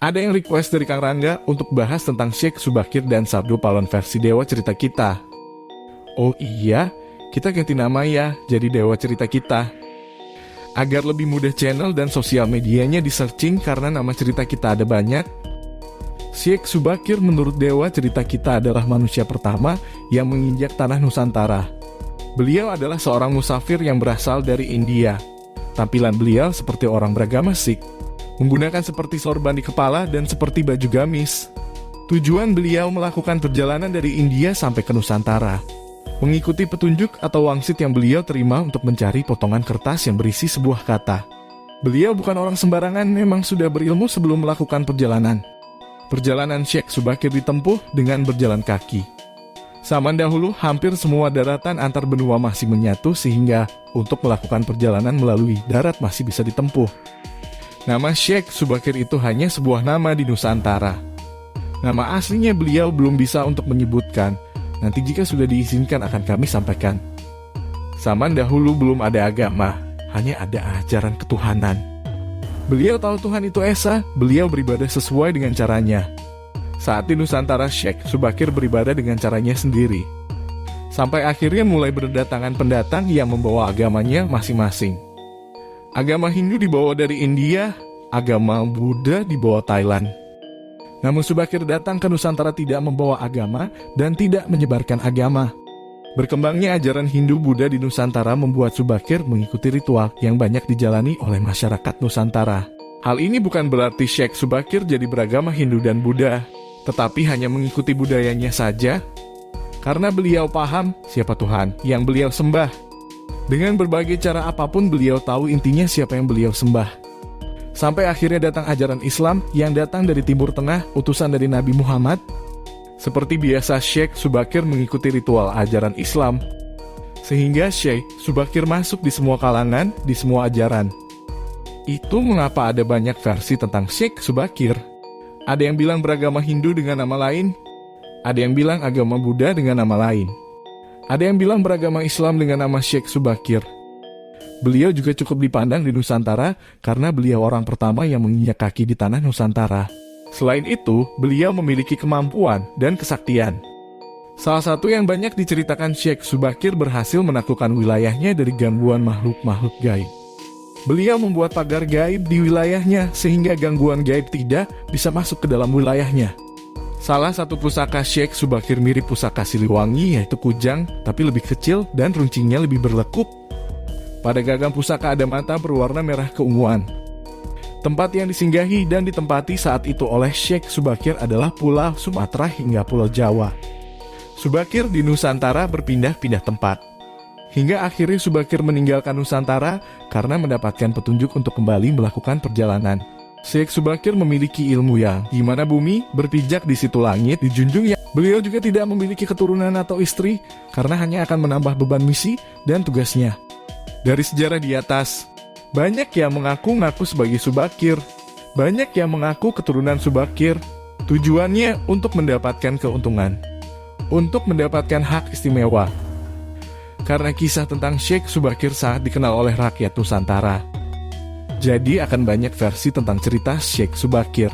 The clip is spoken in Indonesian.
Ada yang request dari Kang Rangga untuk bahas tentang Syekh Subakir dan Sabdo Palon versi Dewa Cerita Kita. Oh iya, kita ganti nama ya, jadi Dewa Cerita Kita. Agar lebih mudah channel dan sosial medianya di searching karena nama cerita kita ada banyak. Syekh Subakir menurut Dewa Cerita Kita adalah manusia pertama yang menginjak tanah Nusantara. Beliau adalah seorang musafir yang berasal dari India. Tampilan beliau seperti orang beragama Sikh, menggunakan seperti sorban di kepala dan seperti baju gamis. Tujuan beliau melakukan perjalanan dari India sampai ke Nusantara, mengikuti petunjuk atau wangsit yang beliau terima untuk mencari potongan kertas yang berisi sebuah kata. Beliau bukan orang sembarangan, memang sudah berilmu sebelum melakukan perjalanan. Perjalanan Syekh Subakir ditempuh dengan berjalan kaki. Zaman dahulu, hampir semua daratan antar benua masih menyatu sehingga untuk melakukan perjalanan melalui darat masih bisa ditempuh. Nama Syekh Subakir itu hanya sebuah nama di Nusantara. Nama aslinya beliau belum bisa untuk menyebutkan. Nanti jika sudah diizinkan akan kami sampaikan. Zaman dahulu belum ada agama, hanya ada ajaran ketuhanan. Beliau tahu Tuhan itu esa, beliau beribadah sesuai dengan caranya. Saat di Nusantara, Syekh Subakir beribadah dengan caranya sendiri. Sampai akhirnya mulai berdatangan pendatang yang membawa agamanya masing-masing. Agama Hindu dibawa dari India, agama Buddha dibawa Thailand. Namun Subakir datang ke Nusantara tidak membawa agama dan tidak menyebarkan agama. Berkembangnya ajaran Hindu Buddha di Nusantara membuat Subakir mengikuti ritual yang banyak dijalani oleh masyarakat Nusantara. Hal ini bukan berarti Syekh Subakir jadi beragama Hindu dan Buddha, tetapi hanya mengikuti budayanya saja, karena beliau paham siapa Tuhan yang beliau sembah. Dengan berbagai cara apapun beliau tahu intinya siapa yang beliau sembah. Sampai akhirnya datang ajaran Islam yang datang dari Timur Tengah, utusan dari Nabi Muhammad. Seperti biasa Syekh Subakir mengikuti ritual ajaran Islam. Sehingga Syekh Subakir masuk di semua kalangan, di semua ajaran. Itu mengapa ada banyak versi tentang Syekh Subakir. Ada yang bilang beragama Hindu dengan nama lain, ada yang bilang agama Buddha dengan nama lain. Ada yang bilang beragama Islam dengan nama Syekh Subakir. Beliau juga cukup dipandang di Nusantara karena beliau orang pertama yang menginjak kaki di tanah Nusantara. Selain itu, beliau memiliki kemampuan dan kesaktian. Salah satu yang banyak diceritakan Syekh Subakir berhasil menaklukkan wilayahnya dari gangguan makhluk-makhluk gaib. Beliau membuat pagar gaib di wilayahnya sehingga gangguan gaib tidak bisa masuk ke dalam wilayahnya. Salah satu pusaka Syekh Subakir mirip pusaka Siliwangi, yaitu kujang, tapi lebih kecil dan runcingnya lebih berlekup. Pada gagang pusaka ada mata berwarna merah keunguan. Tempat yang disinggahi dan ditempati saat itu oleh Syekh Subakir adalah Pulau Sumatera hingga Pulau Jawa. Subakir di Nusantara berpindah-pindah tempat. Hingga akhirnya Subakir meninggalkan Nusantara karena mendapatkan petunjuk untuk kembali melakukan perjalanan. Syekh Subakir memiliki ilmu yang di mana bumi berpijak di situ langit dijunjung ya. Beliau juga tidak memiliki keturunan atau istri karena hanya akan menambah beban misi dan tugasnya. Dari sejarah di atas, banyak yang mengaku-ngaku sebagai Subakir, banyak yang mengaku keturunan Subakir. Tujuannya untuk mendapatkan keuntungan, untuk mendapatkan hak istimewa. Karena kisah tentang Syekh Subakir sangat dikenal oleh rakyat Nusantara. Jadi akan banyak versi tentang cerita Syekh Subakir.